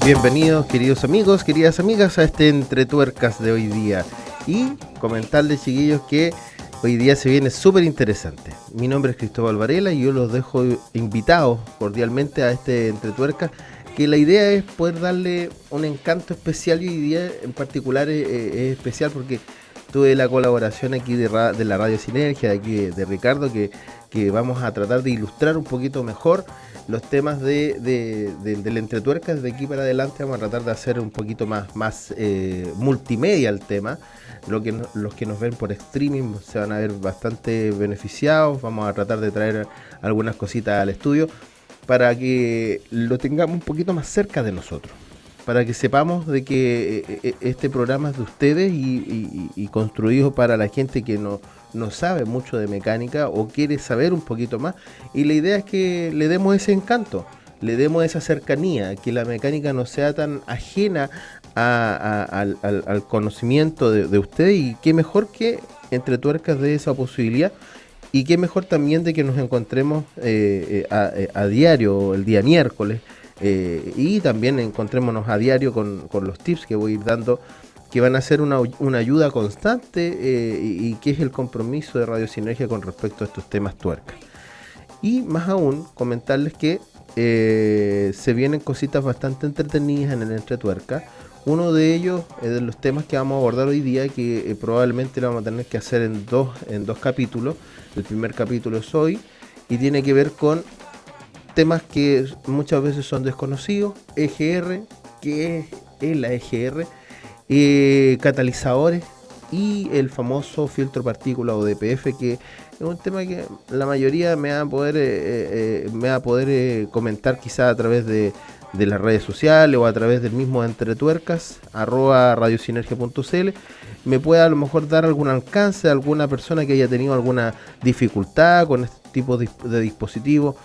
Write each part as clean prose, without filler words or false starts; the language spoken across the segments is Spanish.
Bienvenidos, queridos amigos, queridas amigas, a este Entre Tuercas de hoy día. Y comentarles, chiquillos, que hoy día se viene súper interesante. Mi nombre es Cristóbal Varela y yo los dejo invitados cordialmente a este Entre Tuercas, que la idea es poder darle un encanto especial, y hoy día en particular es especial porque tuve la colaboración aquí de la Radio Sinergia, de aquí de Ricardo, que vamos a tratar de ilustrar un poquito mejor los temas del Entretuercas. De aquí para adelante vamos a tratar de hacer un poquito más multimedia el tema. Los que nos ven por streaming se van a ver bastante beneficiados. Vamos a tratar de traer algunas cositas al estudio para que lo tengamos un poquito más cerca de nosotros, para que sepamos de que este programa es de ustedes y construido para la gente que no sabe mucho de mecánica o quiere saber un poquito más. Y la idea es que le demos ese encanto, le demos esa cercanía, que la mecánica no sea tan ajena al conocimiento de ustedes. Y qué mejor que Entre Tuercas de esa posibilidad. Y qué mejor también de que nos encontremos a diario, el día miércoles, y también encontrémonos a diario con los tips que voy a ir dando, que van a ser una ayuda constante, y que es el compromiso de Radio Sinergia con respecto a estos temas tuercas. Y más aún, comentarles que se vienen cositas bastante entretenidas en el Entre Tuercas. Uno de ellos es de los temas que vamos a abordar hoy día, que probablemente lo vamos a tener que hacer en dos capítulos. El primer capítulo es hoy y tiene que ver con temas que muchas veces son desconocidos. EGR, ¿qué es la EGR? Catalizadores y el famoso filtro partícula o DPF, que es un tema que la mayoría me va a poder comentar quizá a través de las redes sociales o a través del mismo Entretuercas @radiosinergia.cl. Me puede a lo mejor dar algún alcance a alguna persona que haya tenido alguna dificultad con este tipo de dispositivos.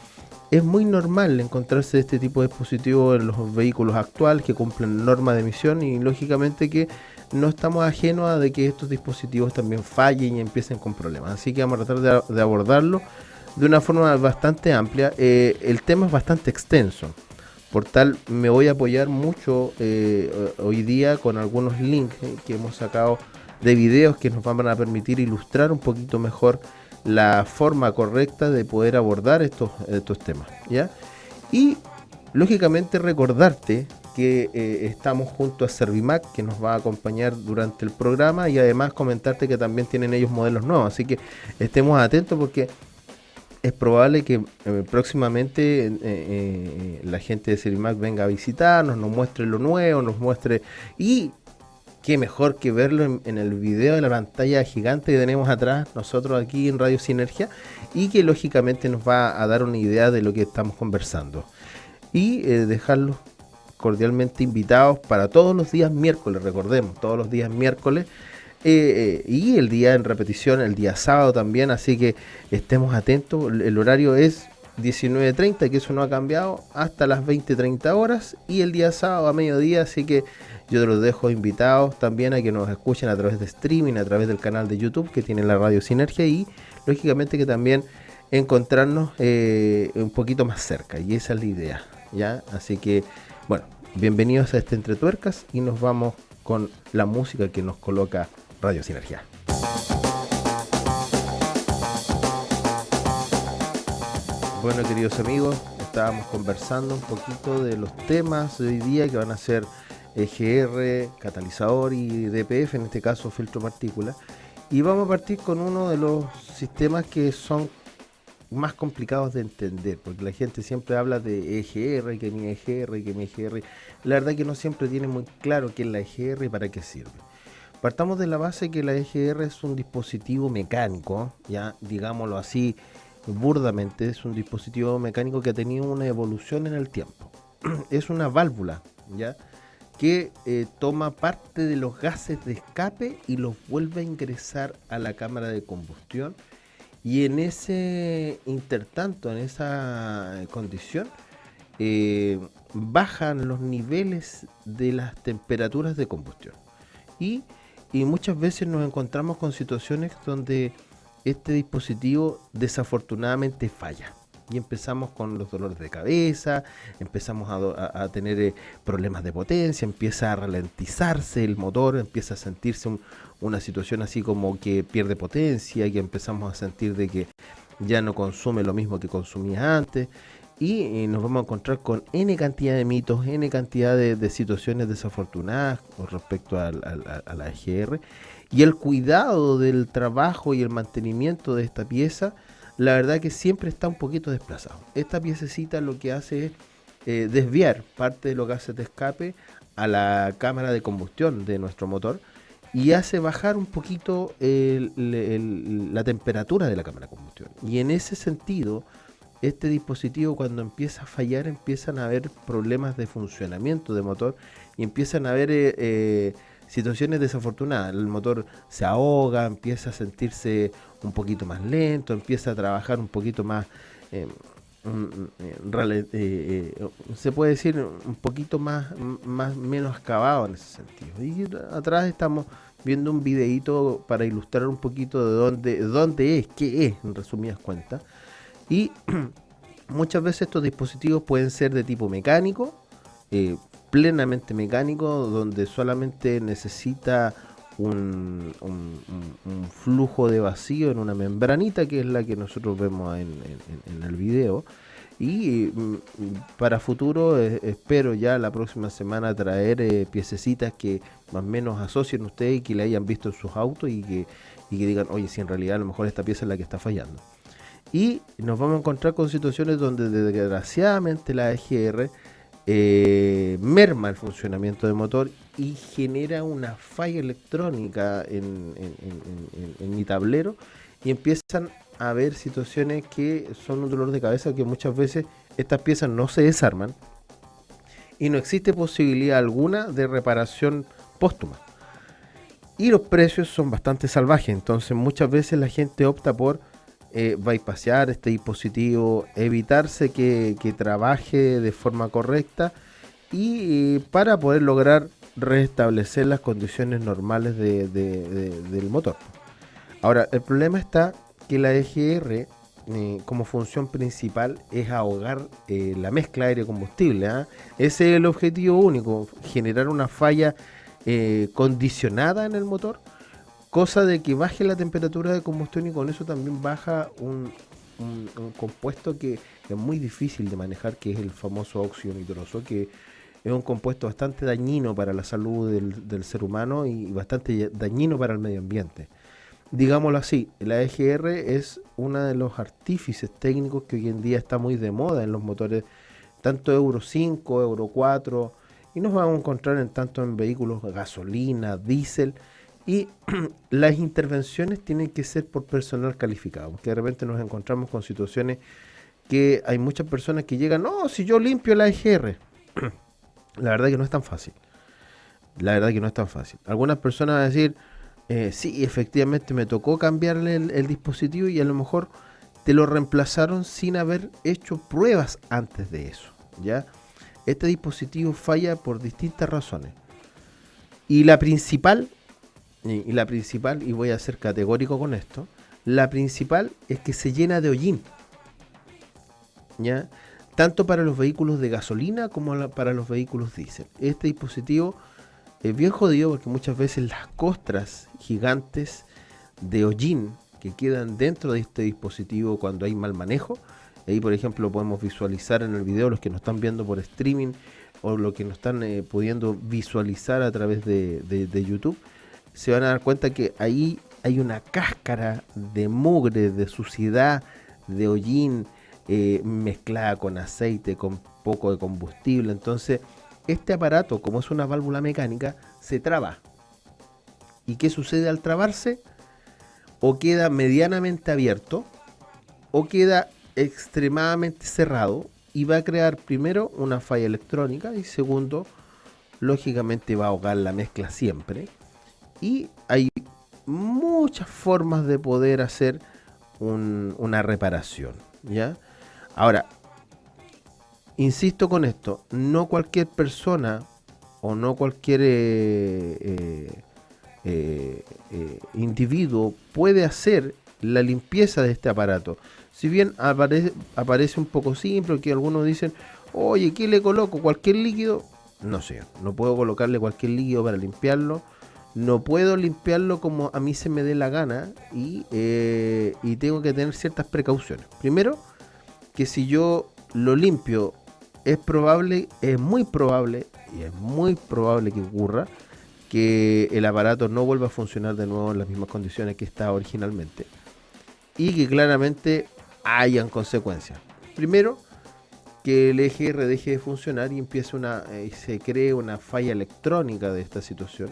Es muy normal encontrarse este tipo de dispositivos en los vehículos actuales que cumplen normas de emisión, y lógicamente que no estamos ajenos a de que estos dispositivos también fallen y empiecen con problemas. Así que vamos a tratar de abordarlo de una forma bastante amplia. El tema es bastante extenso, por tal me voy a apoyar mucho hoy día con algunos links que hemos sacado de videos que nos van a permitir ilustrar un poquito mejor la forma correcta de poder abordar estos temas, ¿ya? Y lógicamente recordarte que estamos junto a Servimac, que nos va a acompañar durante el programa, y además comentarte que también tienen ellos modelos nuevos, así que estemos atentos porque es probable que próximamente la gente de Servimac venga a visitarnos, nos muestre lo nuevo, nos muestre. Y qué mejor que verlo en el video de la pantalla gigante que tenemos atrás nosotros aquí en Radio Sinergia, y que lógicamente nos va a dar una idea de lo que estamos conversando. Y dejarlos cordialmente invitados para todos los días miércoles, recordemos, todos los días miércoles, y el día en repetición, el día sábado también, así que estemos atentos. El horario es 19:30, que eso no ha cambiado, hasta las 20:30 horas, y el día sábado a mediodía, así que yo los dejo invitados también a que nos escuchen a través de streaming, a través del canal de YouTube que tiene la Radio Sinergia, y lógicamente que también encontrarnos un poquito más cerca, y esa es la idea, ¿ya? Así que, bueno, bienvenidos a este Entre Tuercas, y nos vamos con la música que nos coloca Radio Sinergia. Bueno, queridos amigos, estábamos conversando un poquito de los temas de hoy día, que van a ser EGR, catalizador y DPF, en este caso filtro partícula. Y vamos a partir con uno de los sistemas que son más complicados de entender, porque la gente siempre habla de EGR, que mi EGR, que mi EGR. La verdad que no siempre tiene muy claro qué es la EGR y para qué sirve. Partamos de la base que la EGR es un dispositivo mecánico, ya digámoslo así burdamente, es un dispositivo mecánico que ha tenido una evolución en el tiempo. Es una válvula, ya, que toma parte de los gases de escape y los vuelve a ingresar a la cámara de combustión, y en ese intertanto, en esa condición, bajan los niveles de las temperaturas de combustión, y muchas veces nos encontramos con situaciones donde este dispositivo desafortunadamente falla, y empezamos con los dolores de cabeza, empezamos a tener problemas de potencia, empieza a ralentizarse el motor, empieza a sentirse una situación así como que pierde potencia, y que empezamos a sentir de que ya no consume lo mismo que consumía antes, y nos vamos a encontrar con N cantidad de mitos, N cantidad de situaciones desafortunadas con respecto a la EGR, y el cuidado del trabajo y el mantenimiento de esta pieza, la verdad que siempre está un poquito desplazado. Esta piececita lo que hace es desviar parte de los gases de escape a la cámara de combustión de nuestro motor, y hace bajar un poquito la temperatura de la cámara de combustión. Y en ese sentido, este dispositivo, cuando empieza a fallar, empiezan a haber problemas de funcionamiento de motor, y empiezan a haber situaciones desafortunadas. El motor se ahoga, empieza a sentirse un poquito más lento, empieza a trabajar un poquito más, se puede decir un poquito menos acabado en ese sentido. Y atrás estamos viendo un videito para ilustrar un poquito de dónde es, qué es, en resumidas cuentas. Y muchas veces estos dispositivos pueden ser de tipo mecánico, plenamente mecánico, donde solamente necesita un flujo de vacío en una membranita, que es la que nosotros vemos en el video. Y para futuro espero ya la próxima semana traer piececitas que más o menos asocien ustedes y que la hayan visto en sus autos, y que digan, oye, si en realidad a lo mejor esta pieza es la que está fallando. Y nos vamos a encontrar con situaciones donde desgraciadamente la EGR merma el funcionamiento del motor y genera una falla electrónica en mi tablero, y empiezan a haber situaciones que son un dolor de cabeza, que muchas veces estas piezas no se desarman y no existe posibilidad alguna de reparación póstuma. Y los precios son bastante salvajes, entonces muchas veces la gente opta por bypassear este dispositivo, evitarse que trabaje de forma correcta, y para poder lograr restablecer las condiciones normales del motor. Ahora, el problema está que la EGR, como función principal, es ahogar la mezcla aire-combustible. Ese es el objetivo único, generar una falla condicionada en el motor, cosa de que baje la temperatura de combustión, y con eso también baja un compuesto que es muy difícil de manejar, que es el famoso óxido nitroso, que es un compuesto bastante dañino para la salud del ser humano y bastante dañino para el medio ambiente. Digámoslo así, la EGR es uno de los artífices técnicos que hoy en día está muy de moda en los motores, tanto Euro 5, Euro 4, y nos vamos a encontrar tanto en vehículos gasolina, diésel. Y las intervenciones tienen que ser por personal calificado, porque de repente nos encontramos con situaciones que hay muchas personas que llegan, no, si yo limpio la EGR. La verdad que no es tan fácil. Algunas personas van a decir, sí, efectivamente me tocó cambiarle el dispositivo, y a lo mejor te lo reemplazaron sin haber hecho pruebas antes de eso, ¿ya? Este dispositivo falla por distintas razones. Y la principal, y voy a ser categórico con esto, la principal es que se llena de hollín, ¿ya? Tanto para los vehículos de gasolina como para los vehículos diésel. Este dispositivo es bien jodido porque muchas veces las costras gigantes de hollín que quedan dentro de este dispositivo cuando hay mal manejo, ahí por ejemplo podemos visualizar en el video, los que nos están viendo por streaming o los que nos están pudiendo visualizar a través de YouTube, se van a dar cuenta que ahí hay una cáscara de mugre, de suciedad, de hollín, mezclada con aceite, con poco de combustible. Entonces este aparato, como es una válvula mecánica, se traba. ¿Y qué sucede al trabarse? O queda medianamente abierto o queda extremadamente cerrado, y va a crear primero una falla electrónica, y segundo, lógicamente va a ahogar la mezcla siempre. Y hay muchas formas de poder hacer una reparación, ¿ya? Ahora, insisto con esto, no cualquier persona o no cualquier individuo puede hacer la limpieza de este aparato. Si bien aparece un poco simple, que algunos dicen, oye, ¿qué le coloco? ¿Cualquier líquido? No sé, no puedo colocarle cualquier líquido para limpiarlo. No puedo limpiarlo como a mí se me dé la gana y tengo que tener ciertas precauciones. Primero, que si yo lo limpio, es muy probable, y es muy probable que ocurra, que el aparato no vuelva a funcionar de nuevo en las mismas condiciones que estaba originalmente y que claramente hayan consecuencias. Primero, que el EGR deje de funcionar y se cree una falla electrónica de esta situación,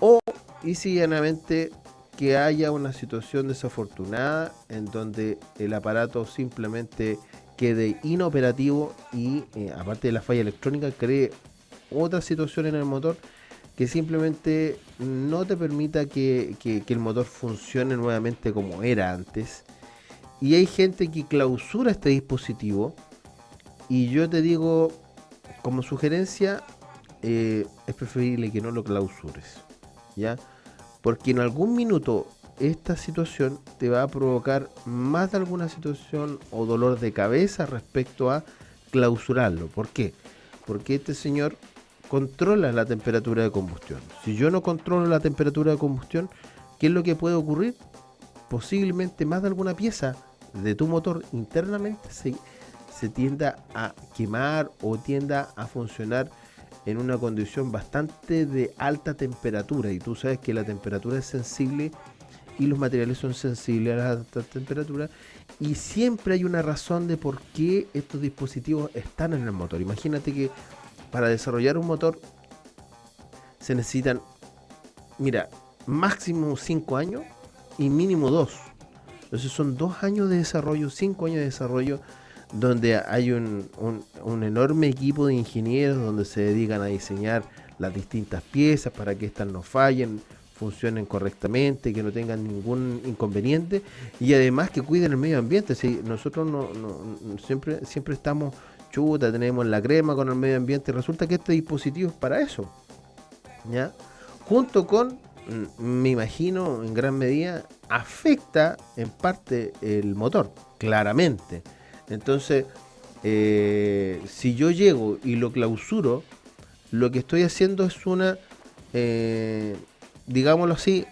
o y siguientemente que haya una situación desafortunada en donde el aparato simplemente quede inoperativo y aparte de la falla electrónica cree otra situación en el motor que simplemente no te permita que el motor funcione nuevamente como era antes. Y hay gente que clausura este dispositivo y yo te digo como sugerencia, es preferible que no lo clausures, ¿ya? Porque en algún minuto esta situación te va a provocar más de alguna situación o dolor de cabeza respecto a clausurarlo. ¿Por qué? Porque este señor controla la temperatura de combustión. Si yo no controlo la temperatura de combustión, ¿qué es lo que puede ocurrir? Posiblemente más de alguna pieza de tu motor internamente se tienda a quemar o tienda a funcionar en una condición bastante de alta temperatura, y tú sabes que la temperatura es sensible y los materiales son sensibles a la alta temperatura, y siempre hay una razón de por qué estos dispositivos están en el motor. Imagínate que para desarrollar un motor se necesitan, mira, máximo 5 años y mínimo 2. Entonces son 2 años de desarrollo, 5 años de desarrollo, donde hay un enorme equipo de ingenieros donde se dedican a diseñar las distintas piezas para que éstas no fallen, funcionen correctamente, que no tengan ningún inconveniente y además que cuiden el medio ambiente. Si nosotros siempre estamos chuta, tenemos la crema con el medio ambiente, y resulta que este dispositivo es para eso, ¿ya? Junto con, me imagino, en gran medida, afecta en parte el motor, claramente. Entonces, si yo llego y lo clausuro, lo que estoy haciendo es digámoslo así,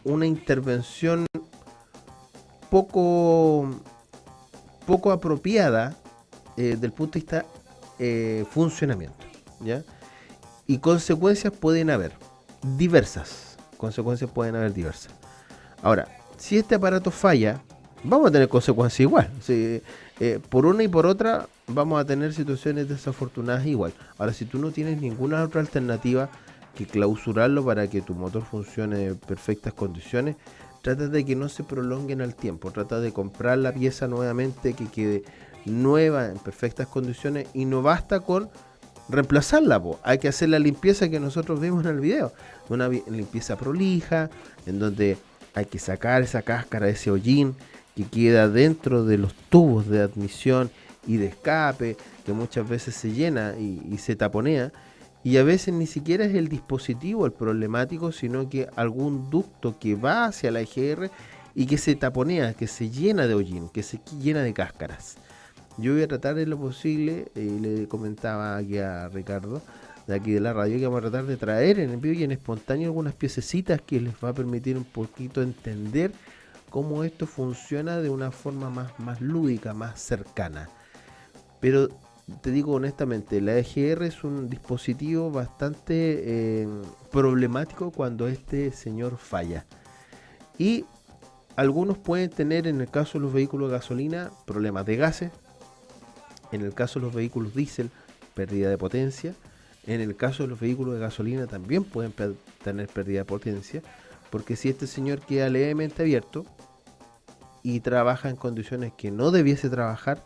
una intervención poco, poco apropiada del punto de vista funcionamiento, ¿ya? Y consecuencias pueden haber diversas. Ahora, si este aparato falla, vamos a tener consecuencias igual. Si, por una y por otra vamos a tener situaciones desafortunadas igual. Ahora, si tú no tienes ninguna otra alternativa que clausurarlo para que tu motor funcione en perfectas condiciones, trata de que no se prolongue en el tiempo. Trata de comprar la pieza nuevamente que quede nueva en perfectas condiciones y no basta con reemplazarla, hay que hacer la limpieza que nosotros vemos en el video, una limpieza prolija, en donde hay que sacar esa cáscara, ese hollín que queda dentro de los tubos de admisión y de escape, que muchas veces se llena y se taponea, y a veces ni siquiera es el dispositivo el problemático, sino que algún ducto que va hacia la EGR y que se taponea, que se llena de hollín, que se llena de cáscaras. Yo voy a tratar de lo posible, le comentaba aquí a Ricardo, de aquí de la radio, que vamos a tratar de traer en el vivo y en espontáneo algunas piececitas que les va a permitir un poquito entender cómo esto funciona de una forma más lúdica, más cercana. Pero te digo honestamente, la EGR es un dispositivo bastante problemático cuando este señor falla. Y algunos pueden tener, en el caso de los vehículos de gasolina, problemas de gases. En el caso de los vehículos diésel, pérdida de potencia. En el caso de los vehículos de gasolina también pueden tener pérdida de potencia, porque si este señor queda levemente abierto y trabaja en condiciones que no debiese trabajar,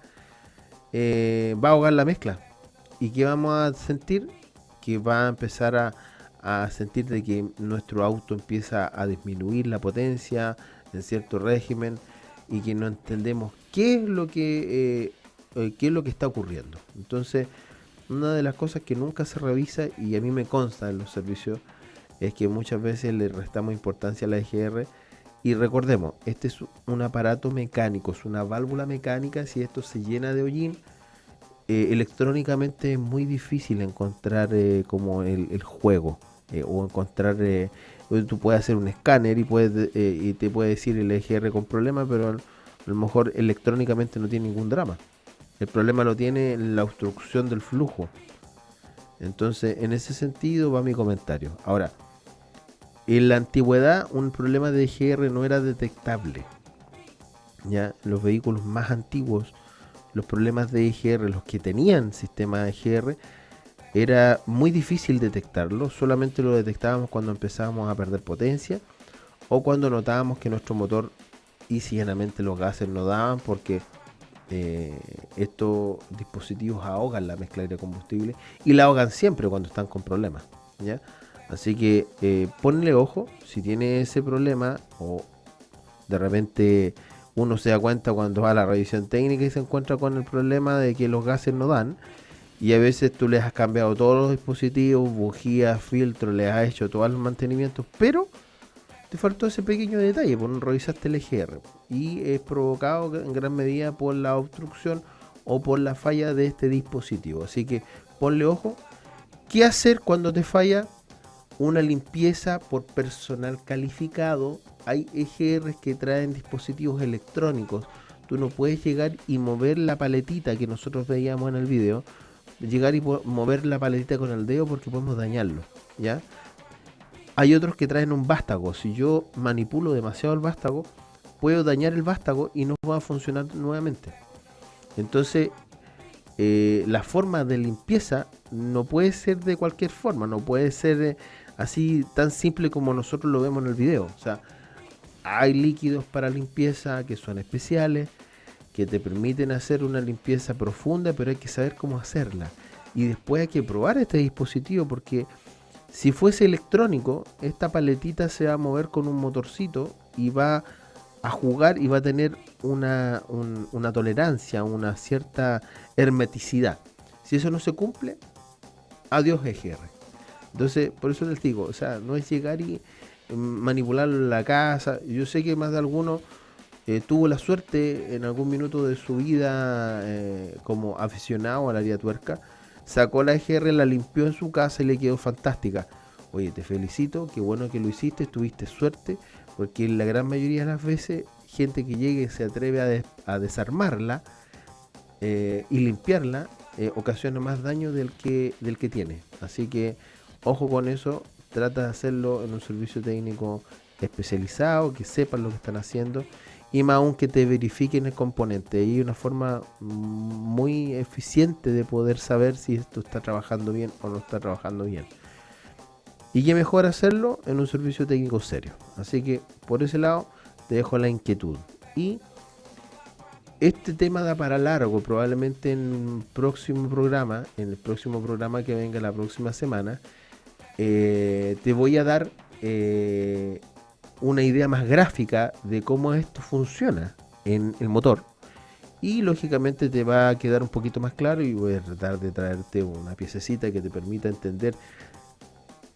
va a ahogar la mezcla. ¿Y qué vamos a sentir? Que va a empezar a sentir de que nuestro auto empieza a disminuir la potencia en cierto régimen y que no entendemos qué es lo que está ocurriendo. Entonces, una de las cosas que nunca se revisa, y a mí me consta en los servicios, es que muchas veces le restamos importancia a la EGR Y recordemos, este es un aparato mecánico, es una válvula mecánica. Si esto se llena de hollín, electrónicamente es muy difícil encontrar como el juego, o encontrar, tú puedes hacer un escáner y te puede decir el EGR con problema, pero a lo mejor electrónicamente no tiene ningún drama. El problema lo tiene la obstrucción del flujo. Entonces, en ese sentido va mi comentario. Ahora, en la antigüedad un problema de EGR no era detectable. Ya los vehículos más antiguos, los problemas de EGR, los que tenían sistema de EGR, era muy difícil detectarlo. Solamente lo detectábamos cuando empezábamos a perder potencia o cuando notábamos que nuestro motor y llanamente los gases no daban, porque estos dispositivos ahogan la mezcla aire combustible y la ahogan siempre cuando están con problemas, ¿ya? Así que ponle ojo si tiene ese problema, o de repente uno se da cuenta cuando va a la revisión técnica y se encuentra con el problema de que los gases no dan, y a veces tú les has cambiado todos los dispositivos, bujías, filtros, les has hecho todos los mantenimientos, pero te faltó ese pequeño detalle, por no revisaste el EGR, y es provocado en gran medida por la obstrucción o por la falla de este dispositivo. Así que ponle ojo. ¿Qué hacer cuando te falla? Una limpieza por personal calificado. Hay EGRs que traen dispositivos electrónicos. Tú no puedes llegar y mover la paletita que nosotros veíamos en el video, llegar y mover la paletita con el dedo, porque podemos dañarlo, ¿ya? Hay otros que traen un vástago. Si yo manipulo demasiado el vástago, puedo dañar el vástago y no va a funcionar nuevamente. Entonces, la forma de limpieza no puede ser de cualquier forma, no puede ser así tan simple como nosotros lo vemos en el video. O sea, hay líquidos para limpieza que son especiales, que te permiten hacer una limpieza profunda, pero hay que saber cómo hacerla. Y después hay que probar este dispositivo, porque si fuese electrónico, esta paletita se va a mover con un motorcito y va a jugar y va a tener una tolerancia, una cierta hermeticidad. Si eso no se cumple, adiós EGR. Entonces, por eso les digo, o sea, no es llegar y manipular la casa. Yo sé que más de alguno tuvo la suerte en algún minuto de su vida, como aficionado al área tuerca, sacó la EGR, la limpió en su casa y le quedó fantástica. Oye, te felicito, qué bueno que lo hiciste, tuviste suerte, porque la gran mayoría de las veces gente que llegue se atreve a desarmarla y limpiarla, ocasiona más daño del que tiene. Así que ojo con eso, trata de hacerlo en un servicio técnico especializado, que sepan lo que están haciendo, y más aún que te verifiquen el componente. Y hay una forma muy eficiente de poder saber si esto está trabajando bien o no está trabajando bien. Y qué mejor hacerlo en un servicio técnico serio. Así que por ese lado te dejo la inquietud. Y este tema da para largo, probablemente en el próximo programa que venga la próxima semana, te voy a dar una idea más gráfica de cómo esto funciona en el motor. Y lógicamente te va a quedar un poquito más claro, y voy a tratar de traerte una piececita que te permita entender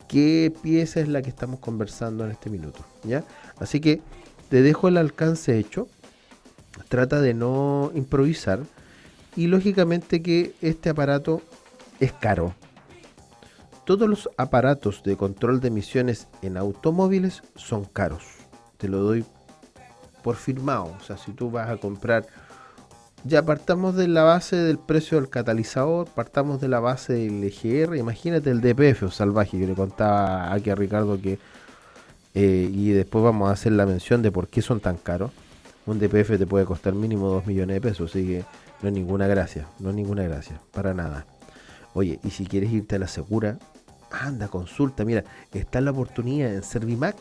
qué pieza es la que estamos conversando en este minuto, ¿ya? Así que te dejo el alcance hecho. Trata de no improvisar. Y lógicamente que este aparato es caro. Todos los aparatos de control de emisiones en automóviles son caros. Te lo doy por firmado. O sea, si tú vas a comprar, ya partamos de la base del precio del catalizador, partamos de la base del EGR. Imagínate el DPF o salvaje, que le contaba aquí a Ricardo que y después vamos a hacer la mención de por qué son tan caros. Un DPF te puede costar mínimo 2 millones de pesos, así que no es ninguna gracia, para nada. Oye, y si quieres irte a la segura, anda, consulta, mira, está la oportunidad en Servimac,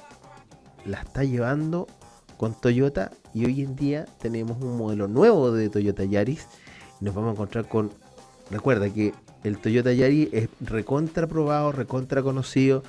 la está llevando con Toyota, y hoy en día tenemos un modelo nuevo de Toyota Yaris, y nos vamos a encontrar con, recuerda que el Toyota Yaris es recontra probado, recontra conocido,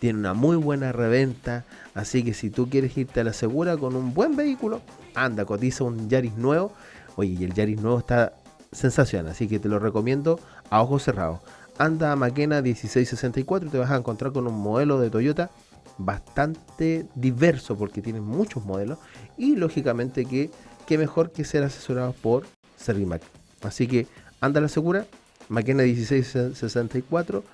tiene una muy buena reventa, así que si tú quieres irte a la segura con un buen vehículo, anda, cotiza un Yaris nuevo. Oye, y el Yaris nuevo está sensacional, así que te lo recomiendo a ojos cerrados. Anda a Maquena 1664 y te vas a encontrar con un modelo de Toyota bastante diverso porque tienen muchos modelos y lógicamente que mejor que ser asesorados por Servimac. Así que anda a la segura, Makena 1664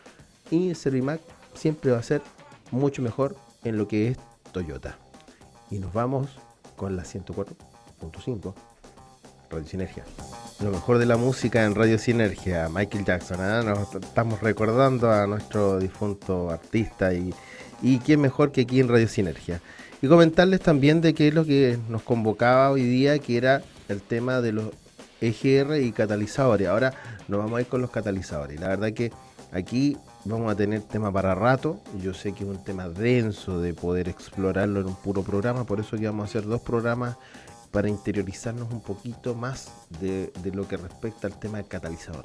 y Servimac siempre va a ser mucho mejor en lo que es Toyota. Y nos vamos con la 104.5 Radio Sinergia. Lo mejor de la música en Radio Sinergia, Michael Jackson, ¿eh? Nos estamos recordando a nuestro difunto artista y quién mejor que aquí en Radio Sinergia. Y comentarles también de qué es lo que nos convocaba hoy día, que era el tema de los EGR y catalizadores. Ahora nos vamos a ir con los catalizadores. La verdad que aquí vamos a tener tema para rato. Yo sé que es un tema denso de poder explorarlo en un puro programa, por eso que vamos a hacer 2 programas para interiorizarnos un poquito más de lo que respecta al tema del catalizador.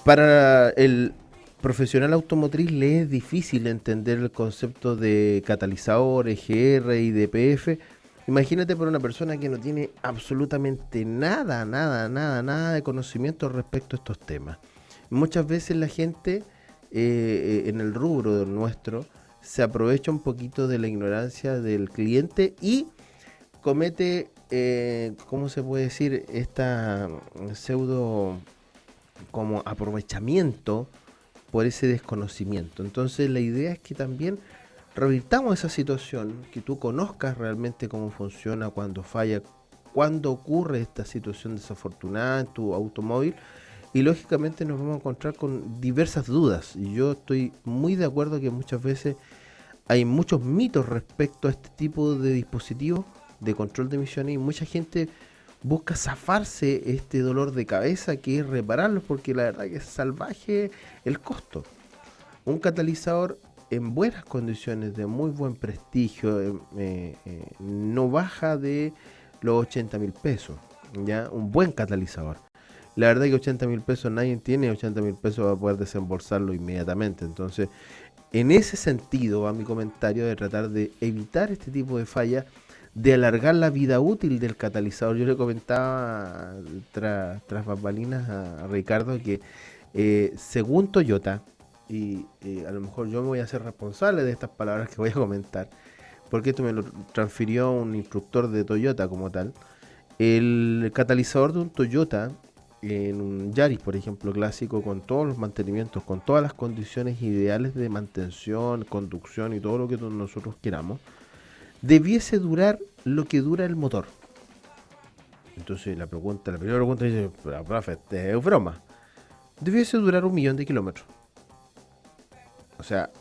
Para el profesional automotriz le es difícil entender el concepto de catalizador, EGR y DPF. Imagínate por una persona que no tiene absolutamente nada de conocimiento respecto a estos temas. Muchas veces la gente en el rubro nuestro se aprovecha un poquito de la ignorancia del cliente y comete, ¿cómo se puede decir? Esta pseudo como aprovechamiento por ese desconocimiento. Entonces la idea es que también revirtamos esa situación, que tú conozcas realmente cómo funciona, cuando falla, cuando ocurre esta situación desafortunada en tu automóvil, y lógicamente nos vamos a encontrar con diversas dudas. Y yo estoy muy de acuerdo que muchas veces hay muchos mitos respecto a este tipo de dispositivos de control de emisiones y mucha gente busca zafarse este dolor de cabeza que es repararlos, porque la verdad que es salvaje el costo. Un catalizador en buenas condiciones, de muy buen prestigio, no baja de los 80.000 pesos, ¿ya? Un buen catalizador. La verdad que 80.000 pesos nadie tiene, 80.000 pesos va a poder desembolsarlo inmediatamente. Entonces, en ese sentido va mi comentario de tratar de evitar este tipo de fallas, de alargar la vida útil del catalizador. Yo le comentaba tras bambalinas a Ricardo que según Toyota, y a lo mejor yo me voy a hacer responsable de estas palabras que voy a comentar, porque esto me lo transfirió un instructor de Toyota como tal. El catalizador de un Toyota, en un Yaris por ejemplo clásico, con todos los mantenimientos, con todas las condiciones ideales de mantención, conducción y todo lo que nosotros queramos, debiese durar lo que dura el motor. Entonces la primera pregunta dice, profe, es broma. Debiese durar 1.000.000 de kilómetros. O sea,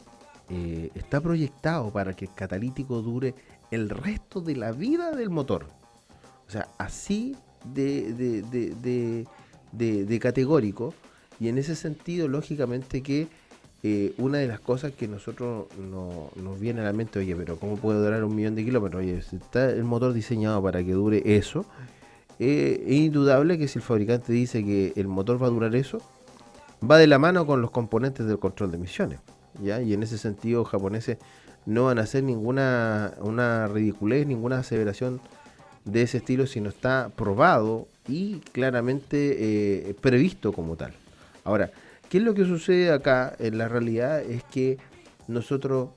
está proyectado para que el catalítico dure el resto de la vida del motor. O sea, así de categórico. Y en ese sentido, lógicamente que una de las cosas que nosotros nos viene a la mente, oye, pero ¿cómo puede durar 1.000.000 de kilómetros? Oye, si está el motor diseñado para que dure eso, es indudable que si el fabricante dice que el motor va a durar eso, va de la mano con los componentes del control de emisiones, ¿ya? Y en ese sentido, los japoneses no van a hacer una ridiculez, ninguna aseveración de ese estilo si no está probado y claramente previsto como tal. Ahora, ¿qué es lo que sucede acá? En la realidad es que nosotros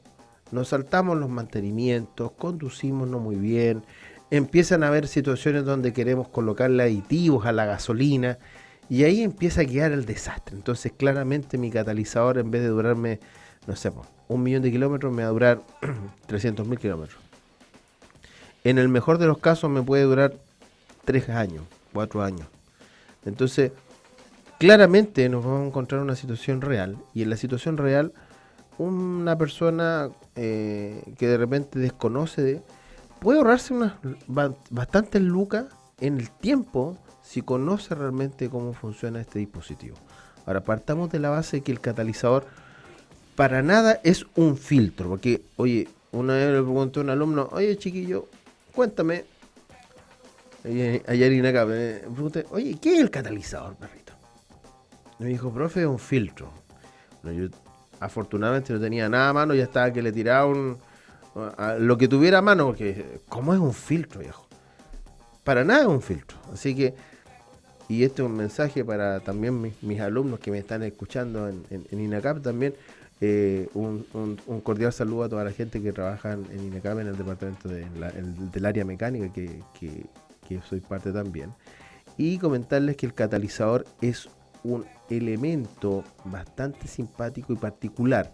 nos saltamos los mantenimientos, conducimos no muy bien, empiezan a haber situaciones donde queremos colocarle aditivos a la gasolina y ahí empieza a quedar el desastre. Entonces claramente mi catalizador, en vez de durarme, no sé, 1.000.000 de kilómetros, me va a durar 300.000 kilómetros. En el mejor de los casos me puede durar 3 años, 4 años. Entonces claramente nos vamos a encontrar una situación real, y en la situación real una persona que de repente desconoce puede ahorrarse unas bastantes lucas en el tiempo si conoce realmente cómo funciona este dispositivo. Ahora partamos de la base que el catalizador para nada es un filtro, porque oye, una vez le pregunté a un alumno, oye chiquillo, cuéntame, ayer en acá me pregunté, oye, ¿qué es el catalizador, perrito? Me dijo, profe, es un filtro. Bueno, yo afortunadamente no tenía nada a mano, ya estaba que le tiraba lo que tuviera a mano, porque ¿cómo es un filtro, viejo? Para nada es un filtro. Así que, y este es un mensaje para también mis alumnos que me están escuchando en INACAP también, Un cordial saludo a toda la gente que trabaja en INECAP, en el departamento del área mecánica, que soy parte también. Y comentarles que el catalizador es un elemento bastante simpático y particular.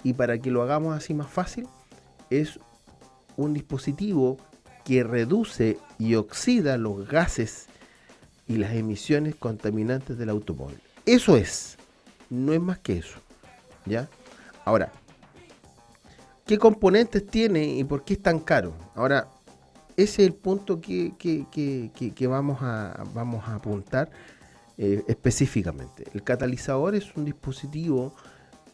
Y para que lo hagamos así más fácil, es un dispositivo que reduce y oxida los gases y las emisiones contaminantes del automóvil. Eso es, no es más que eso, ¿ya? Ahora, ¿qué componentes tiene y por qué es tan caro? Ahora, ese es el punto que vamos a apuntar específicamente. El catalizador es un dispositivo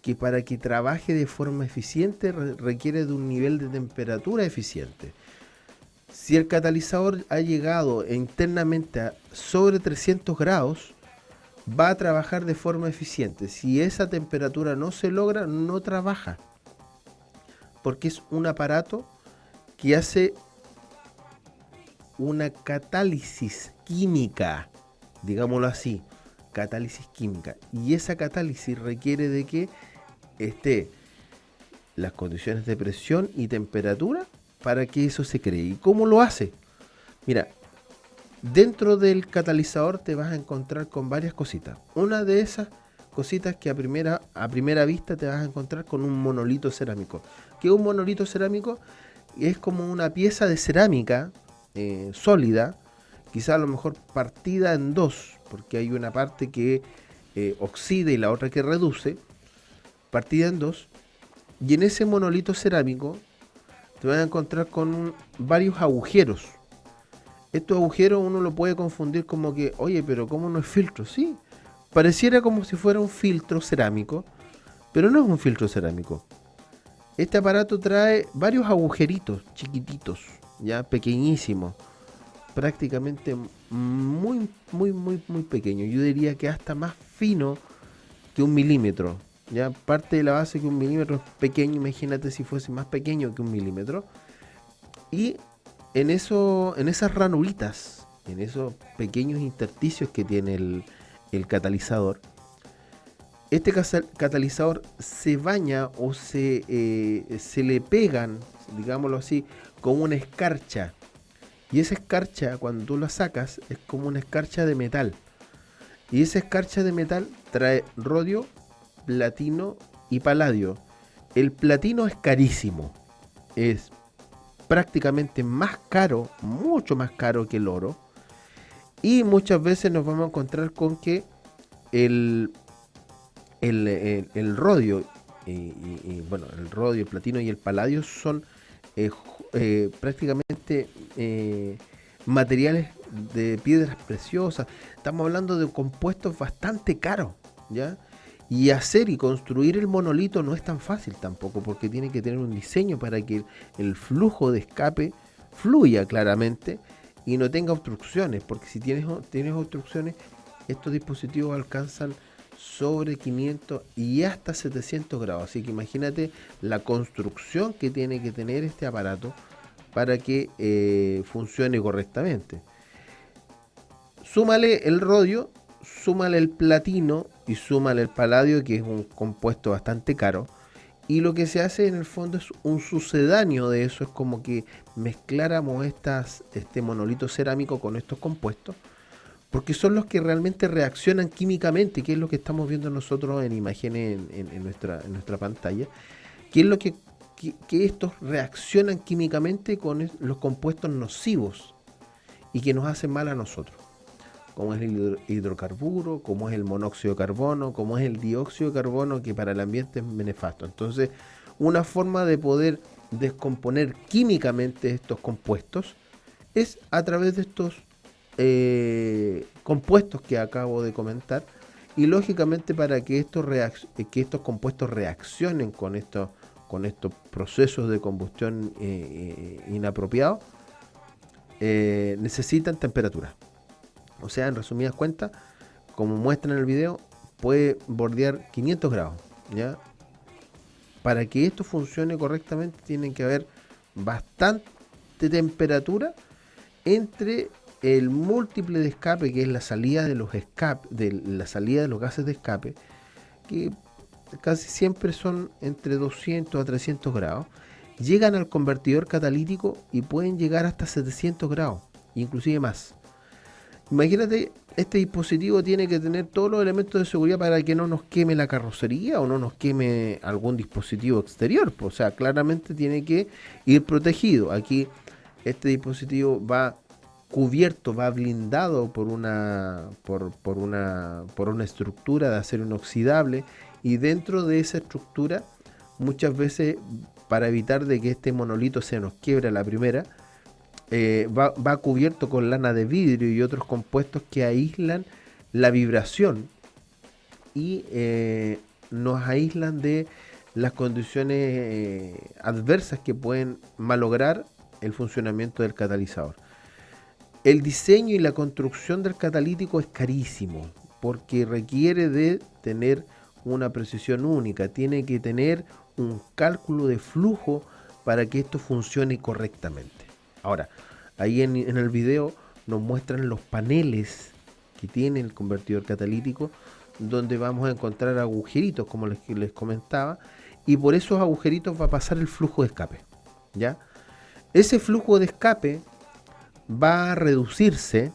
que para que trabaje de forma eficiente requiere de un nivel de temperatura eficiente. Si el catalizador ha llegado internamente a sobre 300 grados, va a trabajar de forma eficiente. Si esa temperatura no se logra, no trabaja. Porque es un aparato que hace una catálisis química, digámoslo así, catálisis química. Y esa catálisis requiere de que esté las condiciones de presión y temperatura para que eso se cree. ¿Y cómo lo hace? Mira, dentro del catalizador te vas a encontrar con varias cositas. Una de esas cositas que a primera vista te vas a encontrar con un monolito cerámico. ¿Qué es un monolito cerámico? Es como una pieza de cerámica sólida, quizá a lo mejor partida en dos, porque hay una parte que oxida y la otra que reduce, partida en dos. Y en ese monolito cerámico te vas a encontrar con varios agujeros. Estos agujeros uno lo puede confundir como que, oye, pero ¿cómo no es filtro? Sí, pareciera como si fuera un filtro cerámico, pero no es un filtro cerámico. Este aparato trae varios agujeritos chiquititos, ya pequeñísimos, prácticamente muy pequeño. Yo diría que hasta más fino que un milímetro. Ya parte de la base que un milímetro es pequeño, imagínate si fuese más pequeño que un milímetro. Y en esas ranulitas, en esos pequeños intersticios que tiene el catalizador, este catalizador se baña o se le pegan, digámoslo así, con una escarcha. Y esa escarcha, cuando tú la sacas, es como una escarcha de metal. Y esa escarcha de metal trae rodio, platino y paladio. El platino es carísimo. Es prácticamente más caro, mucho más caro que el oro. Y muchas veces nos vamos a encontrar con que el rodio, bueno, el rodio, el platino y el paladio son prácticamente materiales de piedras preciosas. Estamos hablando de compuestos bastante caros, ¿ya? Y hacer y construir el monolito no es tan fácil tampoco, porque tiene que tener un diseño para que el flujo de escape fluya claramente y no tenga obstrucciones, porque si tienes obstrucciones, estos dispositivos alcanzan sobre 500 y hasta 700 grados. Así que imagínate la construcción que tiene que tener este aparato para que funcione correctamente. Súmale el rodio, súmale el platino y súmale el paladio, que es un compuesto bastante caro. Y lo que se hace en el fondo es un sucedáneo de eso, es como que mezcláramos este monolito cerámico con estos compuestos, porque son los que realmente reaccionan químicamente, que es lo que estamos viendo nosotros en imágenes en nuestra pantalla, que es lo que estos reaccionan químicamente con los compuestos nocivos y que nos hacen mal a nosotros, como es el hidrocarburo, como es el monóxido de carbono, como es el dióxido de carbono, que para el ambiente es nefasto. Entonces, una forma de poder descomponer químicamente estos compuestos es a través de estos compuestos que acabo de comentar, y lógicamente para que estos compuestos reaccionen con estos procesos de combustión inapropiados, necesitan temperatura. O sea, en resumidas cuentas, como muestra en el video, puede bordear 500 grados, ¿ya? Para que esto funcione correctamente tiene que haber bastante temperatura entre el múltiple de escape, que es la salida de los gases de escape, que casi siempre son entre 200 a 300 grados, llegan al convertidor catalítico y pueden llegar hasta 700 grados, inclusive más. Imagínate, este dispositivo tiene que tener todos los elementos de seguridad para que no nos queme la carrocería o no nos queme algún dispositivo exterior. O sea, claramente tiene que ir protegido. Aquí este dispositivo va cubierto, va blindado por una estructura de acero inoxidable, y dentro de esa estructura, muchas veces, para evitar de que este monolito se nos quiebre a la primera, va cubierto con lana de vidrio y otros compuestos que aíslan la vibración y nos aíslan de las condiciones adversas que pueden malograr el funcionamiento del catalizador. El diseño y la construcción del catalítico es carísimo porque requiere de tener una precisión única, tiene que tener un cálculo de flujo para que esto funcione correctamente. Ahora, ahí en el video nos muestran los paneles que tiene el convertidor catalítico, donde vamos a encontrar agujeritos, como les comentaba, y por esos agujeritos va a pasar el flujo de escape, ¿ya? Ese flujo de escape va a reducirse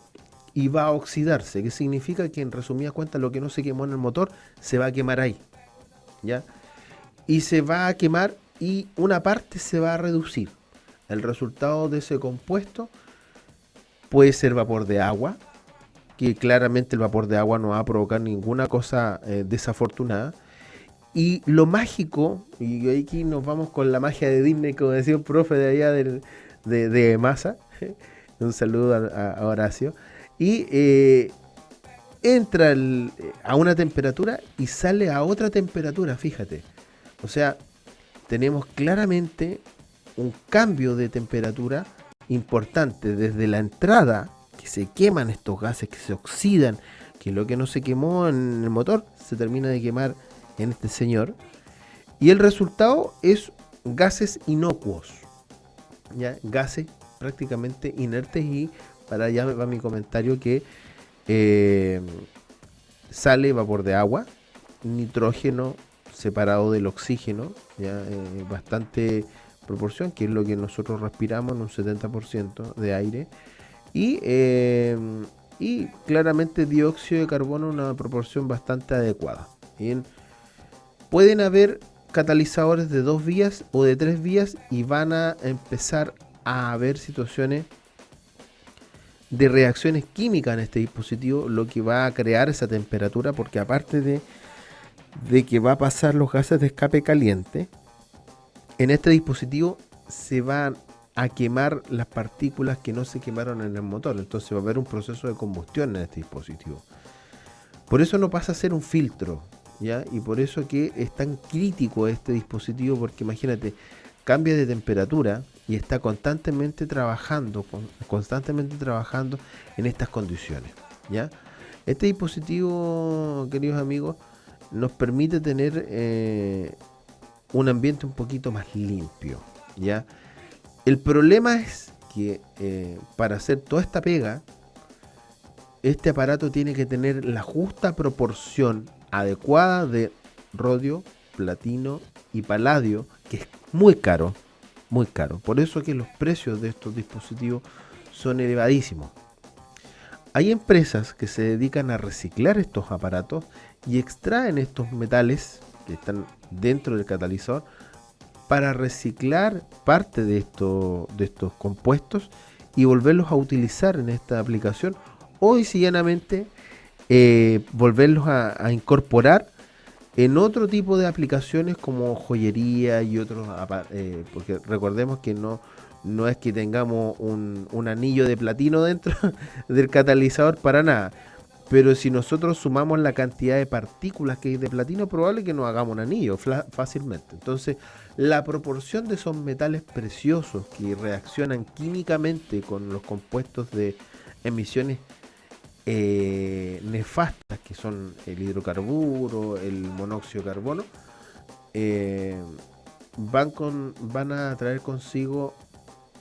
y va a oxidarse, que significa que, en resumidas cuentas, lo que no se quemó en el motor se va a quemar ahí, ¿ya? Y se va a quemar y una parte se va a reducir. El resultado de ese compuesto puede ser vapor de agua, que claramente el vapor de agua no va a provocar ninguna cosa desafortunada. Y lo mágico, y aquí nos vamos con la magia de Disney, como decía un profe de allá de Massa, un saludo a Horacio, y entra a una temperatura y sale a otra temperatura, fíjate. O sea, tenemos claramente un cambio de temperatura importante desde la entrada, que se queman estos gases, que se oxidan, que lo que no se quemó en el motor se termina de quemar en este señor, y el resultado es gases inocuos, ¿ya? Gases prácticamente inertes, y para allá va mi comentario, que sale vapor de agua, nitrógeno separado del oxígeno, ¿ya? Bastante proporción, que es lo que nosotros respiramos, en un 70% de aire, y claramente dióxido de carbono en una proporción bastante adecuada. Bien, pueden haber catalizadores de 2 vías o de 3 vías, y van a empezar a haber situaciones de reacciones químicas en este dispositivo, lo que va a crear esa temperatura, porque aparte de que va a pasar los gases de escape caliente, en este dispositivo se van a quemar las partículas que no se quemaron en el motor. Entonces va a haber un proceso de combustión en este dispositivo. Por eso no pasa a ser un filtro, ¿ya? Y por eso que es tan crítico este dispositivo, porque imagínate, cambia de temperatura y está constantemente trabajando en estas condiciones, ¿ya? Este dispositivo, queridos amigos, nos permite tener un ambiente un poquito más limpio, ¿ya? El problema es que para hacer toda esta pega, este aparato tiene que tener la justa proporción adecuada de rodio, platino y paladio, que es muy caro, muy caro. Por eso que los precios de estos dispositivos son elevadísimos. Hay empresas que se dedican a reciclar estos aparatos y extraen estos metales que están dentro del catalizador para reciclar parte de estos compuestos y volverlos a utilizar en esta aplicación, o llanamente volverlos a incorporar en otro tipo de aplicaciones como joyería y otros, porque recordemos que no es que tengamos un anillo de platino dentro del catalizador para nada, pero si nosotros sumamos la cantidad de partículas que hay de platino, es probable que nos hagamos un anillo fácilmente. Entonces, la proporción de esos metales preciosos que reaccionan químicamente con los compuestos de emisiones nefastas, que son el hidrocarburo, el monóxido de carbono, van a traer consigo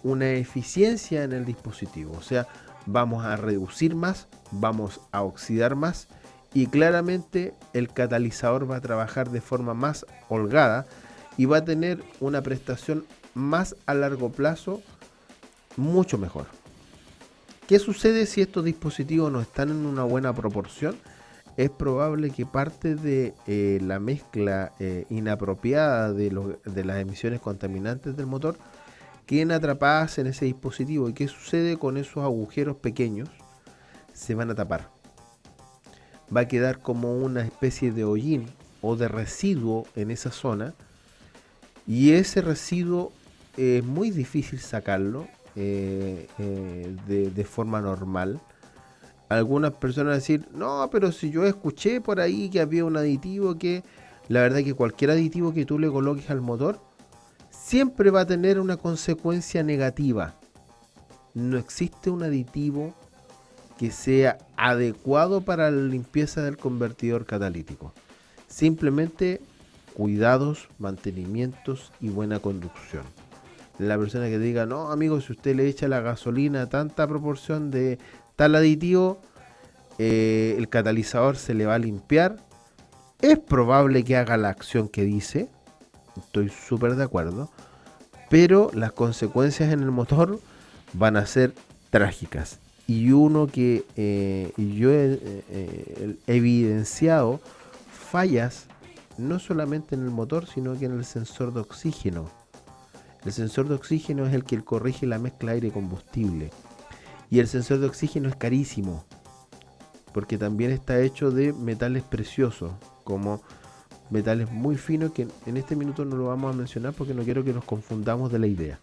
una eficiencia en el dispositivo. O sea, vamos a reducir más, vamos a oxidar más, y claramente el catalizador va a trabajar de forma más holgada y va a tener una prestación más a largo plazo mucho mejor. ¿Qué sucede si estos dispositivos no están en una buena proporción? Es probable que parte de la mezcla inapropiada de las emisiones contaminantes del motor queden atrapadas en ese dispositivo. ¿Y qué sucede con esos agujeros pequeños? Se van a tapar. Va a quedar como una especie de hollín o de residuo en esa zona, y ese residuo es muy difícil sacarlo de forma normal. Algunas personas decir, no, pero si yo escuché por ahí que había un aditivo que, la verdad que cualquier aditivo que tú le coloques al motor siempre va a tener una consecuencia negativa. No existe un aditivo que sea adecuado para la limpieza del convertidor catalítico. Simplemente cuidados, mantenimientos y buena conducción. La persona que diga, no amigo, si usted le echa la gasolina tanta proporción de tal aditivo, el catalizador se le va a limpiar. Es probable que haga la acción que dice, estoy súper de acuerdo, pero las consecuencias en el motor van a ser trágicas. Y yo he evidenciado fallas no solamente en el motor, sino que en el sensor de oxígeno. El sensor de oxígeno es el que corrige la mezcla aire-combustible. Y el sensor de oxígeno es carísimo, porque también está hecho de metales preciosos, como metales muy finos, que en este minuto no lo vamos a mencionar porque no quiero que nos confundamos de la idea.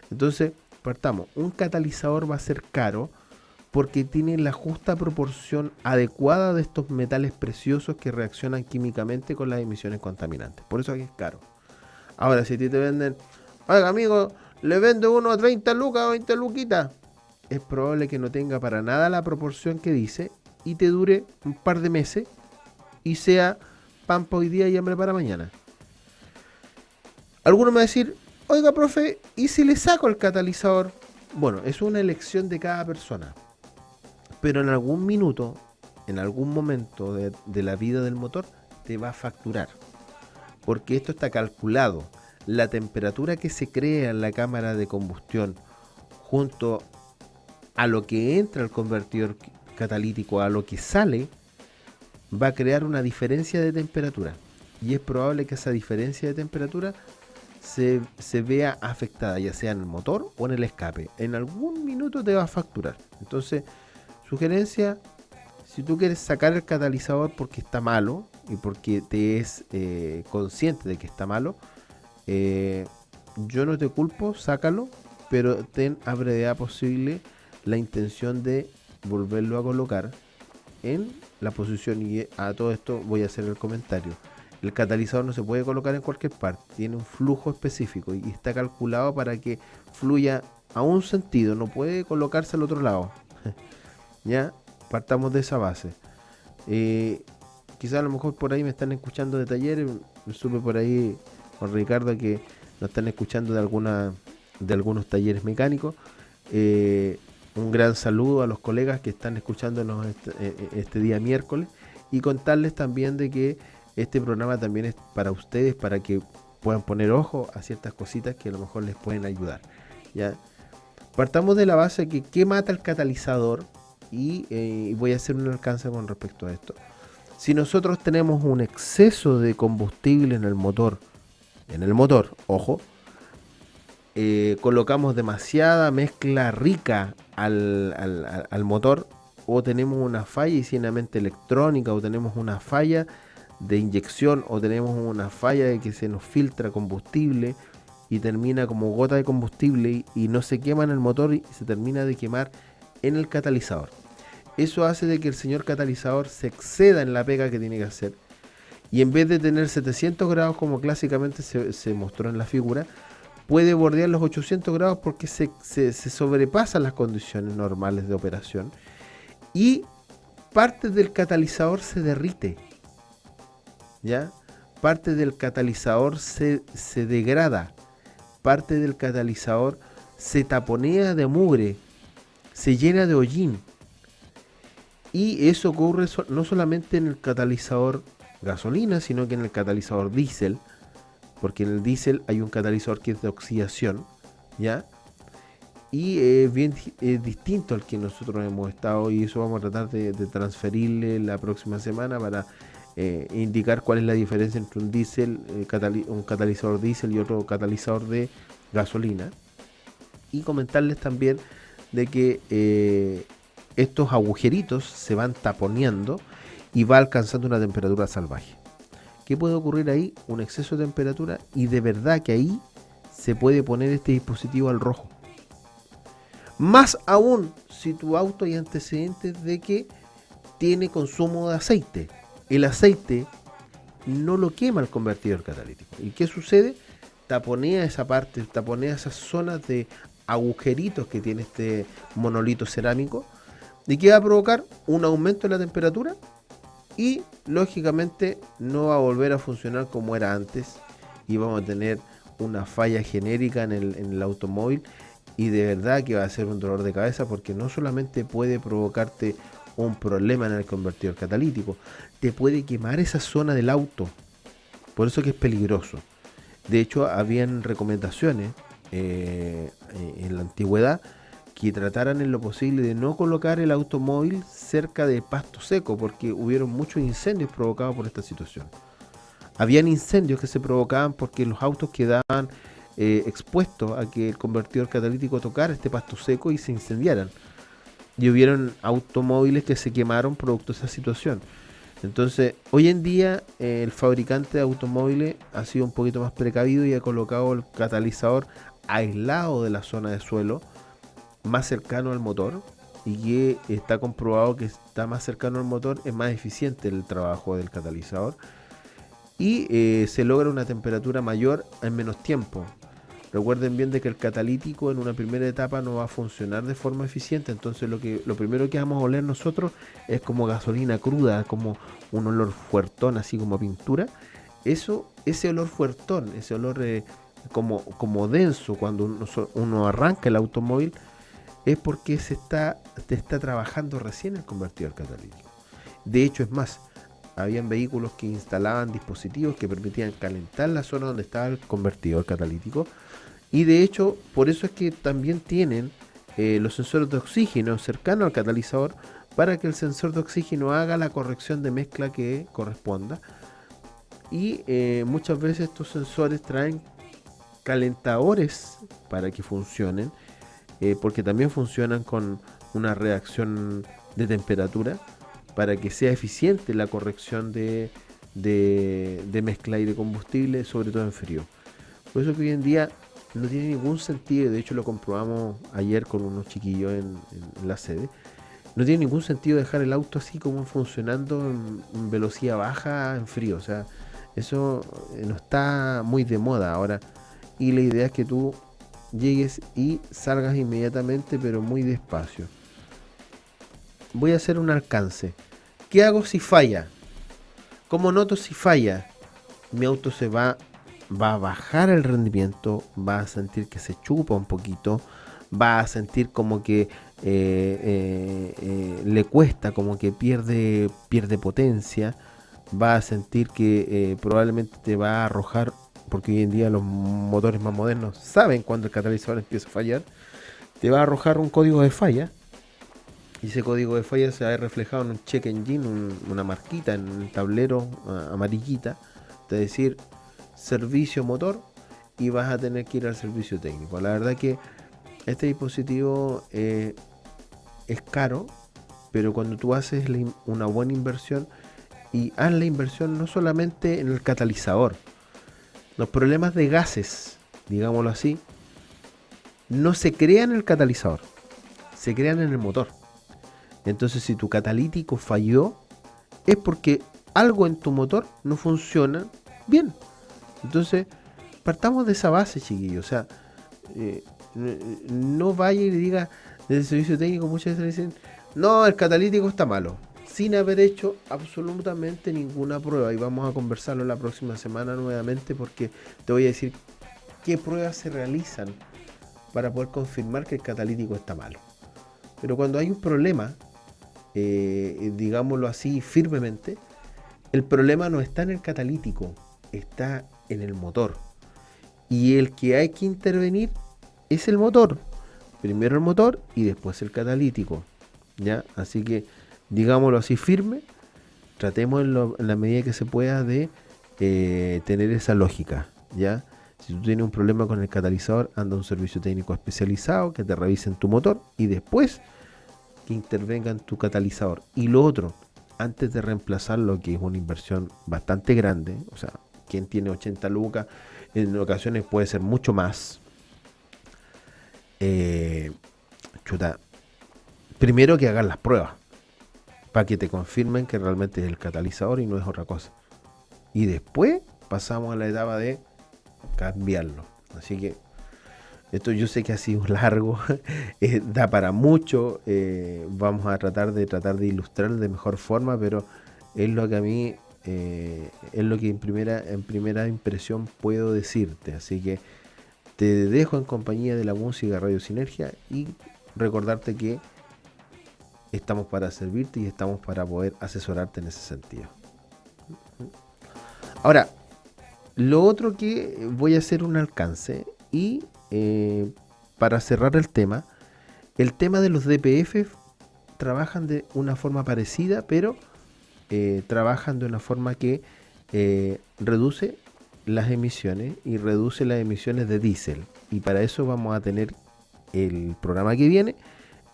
Entonces, partamos. Un catalizador va a ser caro porque tiene la justa proporción adecuada de estos metales preciosos que reaccionan químicamente con las emisiones contaminantes. Por eso aquí es caro. Ahora, si a ti te venden, oiga amigo, le vendo uno a 30 lucas o 20 luquitas, es probable que no tenga para nada la proporción que dice y te dure un par de meses y sea pan para hoy día y hambre para mañana. Algunos me van a decir, oiga profe, ¿y si le saco el catalizador? Bueno, es una elección de cada persona, pero en algún minuto, en algún momento de la vida del motor, te va a facturar, porque esto está calculado. La temperatura que se crea en la cámara de combustión junto a lo que entra al convertidor catalítico, a lo que sale, va a crear una diferencia de temperatura, y es probable que esa diferencia de temperatura se vea afectada, ya sea en el motor o en el escape. En algún minuto te va a facturar. Entonces, sugerencia, si tú quieres sacar el catalizador porque está malo y porque te es consciente de que está malo, yo no te culpo, sácalo, pero ten a brevedad posible la intención de volverlo a colocar en la posición. Y a todo esto voy a hacer el comentario: el catalizador no se puede colocar en cualquier parte, tiene un flujo específico y está calculado para que fluya a un sentido, no puede colocarse al otro lado. Ya, partamos de esa base. Quizás a lo mejor por ahí me están escuchando de talleres, me supe por ahí con Ricardo que nos están escuchando de algunos talleres mecánicos. Un gran saludo a los colegas que están escuchándonos este día miércoles, y contarles también de que este programa también es para ustedes, para que puedan poner ojo a ciertas cositas que a lo mejor les pueden ayudar. ¿Ya? Partamos de la base que ¿qué mata el catalizador? Y voy a hacer un alcance con respecto a esto. Si nosotros tenemos un exceso de combustible en el motor, ojo, colocamos demasiada mezcla rica al motor, o tenemos una falla inicialmente electrónica, o tenemos una falla de inyección, o tenemos una falla de que se nos filtra combustible y termina como gota de combustible y no se quema en el motor y se termina de quemar en el catalizador. Eso hace de que el señor catalizador se exceda en la pega que tiene que hacer, y en vez de tener 700 grados como clásicamente se mostró en la figura, puede bordear los 800 grados porque se sobrepasan las condiciones normales de operación y parte del catalizador se derrite, ¿ya? Parte del catalizador se degrada, parte del catalizador se taponea de mugre, se llena de hollín. Y eso ocurre no solamente en el catalizador gasolina, sino que en el catalizador diésel, porque en el diésel hay un catalizador que es de oxidación, ¿ya? Y bien distinto al que nosotros hemos estado, y eso vamos a tratar de transferirle la próxima semana para indicar cuál es la diferencia entre un diésel, un catalizador diésel y otro catalizador de gasolina, y comentarles también de que estos agujeritos se van taponeando y va alcanzando una temperatura salvaje. ¿Qué puede ocurrir ahí? Un exceso de temperatura, y de verdad que ahí se puede poner este dispositivo al rojo. Más aún si tu auto hay antecedentes de que tiene consumo de aceite. El aceite no lo quema el convertidor catalítico. ¿Y qué sucede? Taponea esa parte, taponea esas zonas de agujeritos que tiene este monolito cerámico. ¿Y qué va a provocar? Un aumento de la temperatura, y lógicamente no va a volver a funcionar como era antes, y vamos a tener una falla genérica en el automóvil, y de verdad que va a ser un dolor de cabeza, porque no solamente puede provocarte un problema en el convertidor catalítico, te puede quemar esa zona del auto. Por eso que es peligroso. De hecho, habían recomendaciones en la antigüedad que trataran en lo posible de no colocar el automóvil cerca de pasto seco, porque hubieron muchos incendios provocados por esta situación. Habían incendios que se provocaban porque los autos quedaban expuestos a que el convertidor catalítico tocara este pasto seco y se incendiaran. Y hubieron automóviles que se quemaron producto de esa situación. Entonces, hoy en día el fabricante de automóviles ha sido un poquito más precavido y ha colocado el catalizador aislado de la zona de suelo, más cercano al motor, y que está comprobado que está más cercano al motor, es más eficiente el trabajo del catalizador, y se logra una temperatura mayor en menos tiempo. Recuerden bien de que el catalítico en una primera etapa no va a funcionar de forma eficiente, entonces lo primero que vamos a oler nosotros es como gasolina cruda, como un olor fuertón, así como pintura. Ese olor fuertón, ese olor como denso cuando uno arranca el automóvil, es porque te está trabajando recién el convertidor catalítico. De hecho, es más, habían vehículos que instalaban dispositivos que permitían calentar la zona donde estaba el convertidor catalítico, y de hecho, por eso es que también tienen los sensores de oxígeno cercanos al catalizador, para que el sensor de oxígeno haga la corrección de mezcla que corresponda. Y muchas veces estos sensores traen calentadores para que funcionen, porque también funcionan con una reacción de temperatura para que sea eficiente la corrección de mezcla y de combustible, sobre todo en frío. Por eso que hoy en día no tiene ningún sentido, de hecho lo comprobamos ayer con unos chiquillos en la sede, no tiene ningún sentido dejar el auto así como funcionando en velocidad baja en frío. O sea, eso no está muy de moda ahora, y la idea es que tú llegues y salgas inmediatamente, pero muy despacio. Voy a hacer un alcance. ¿Qué hago si falla? ¿Cómo noto si falla? Mi auto va a bajar el rendimiento, va a sentir que se chupa un poquito, va a sentir como que le cuesta, como que pierde potencia, va a sentir que probablemente te va a arrojar, porque hoy en día los motores más modernos saben cuando el catalizador empieza a fallar, te va a arrojar un código de falla, y ese código de falla se va a ver reflejado en un check engine, una marquita en el tablero amarillita, es decir, servicio motor, y vas a tener que ir al servicio técnico. La verdad que este dispositivo es caro, pero cuando tú haces una buena inversión, y haz la inversión no solamente en el catalizador, los problemas de gases, digámoslo así, no se crean en el catalizador, se crean en el motor. Entonces, si tu catalítico falló, es porque algo en tu motor no funciona bien. Entonces, partamos de esa base, chiquillos. O sea, no vaya y le diga desde el servicio técnico, muchas veces le dicen, no, el catalítico está malo, sin haber hecho absolutamente ninguna prueba. Y vamos a conversarlo la próxima semana nuevamente, porque te voy a decir qué pruebas se realizan para poder confirmar que el catalítico está malo. Pero cuando hay un problema, digámoslo así firmemente, el problema no está en el catalítico, está en el motor. Y el que hay que intervenir es el motor. Primero el motor y después el catalítico. ¿Ya? Así que, digámoslo así firme, tratemos en la medida que se pueda de tener esa lógica. ¿Ya? Si tú tienes un problema con el catalizador, anda a un servicio técnico especializado que te revisen tu motor y después que intervenga en tu catalizador. Y lo otro, antes de reemplazarlo, que es una inversión bastante grande, o sea, quien tiene 80 lucas, en ocasiones puede ser mucho más. Chuta, primero que hagan las pruebas, para que te confirmen que realmente es el catalizador y no es otra cosa. Y después pasamos a la etapa de cambiarlo. Así que esto yo sé que ha sido largo, da para mucho, vamos a tratar de ilustrar de mejor forma, pero es lo que a mí, es lo que en primera impresión puedo decirte. Así que te dejo en compañía de la música Radio Sinergia y recordarte que estamos para servirte y estamos para poder asesorarte en ese sentido. Ahora, lo otro que voy a hacer un alcance y para cerrar el tema de los DPF trabajan de una forma parecida, pero trabajan de una forma que reduce las emisiones y reduce las emisiones de diésel. Y para eso vamos a tener el programa que viene,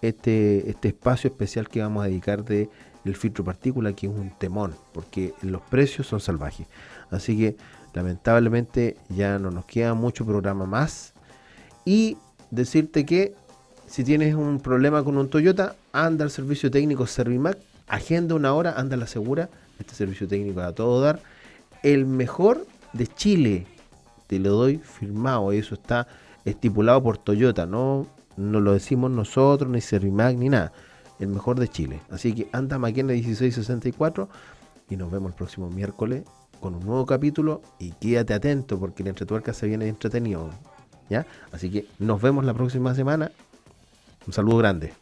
este espacio especial que vamos a dedicar de el filtro partícula, que es un temón, porque los precios son salvajes. Así que lamentablemente ya no nos queda mucho programa más. Y decirte que si tienes un problema con un Toyota, anda al servicio técnico Servimac, agenda una hora, anda a la segura. Este servicio técnico a todo dar, el mejor de Chile, te lo doy firmado, eso está estipulado por Toyota, no lo decimos nosotros, ni Servimac, ni nada, el mejor de Chile. Así que anda a Maquena 1664 y nos vemos el próximo miércoles con un nuevo capítulo y quédate atento porque el Entretuercas se viene entretenido, ¿ya? Así que nos vemos la próxima semana. Un saludo grande.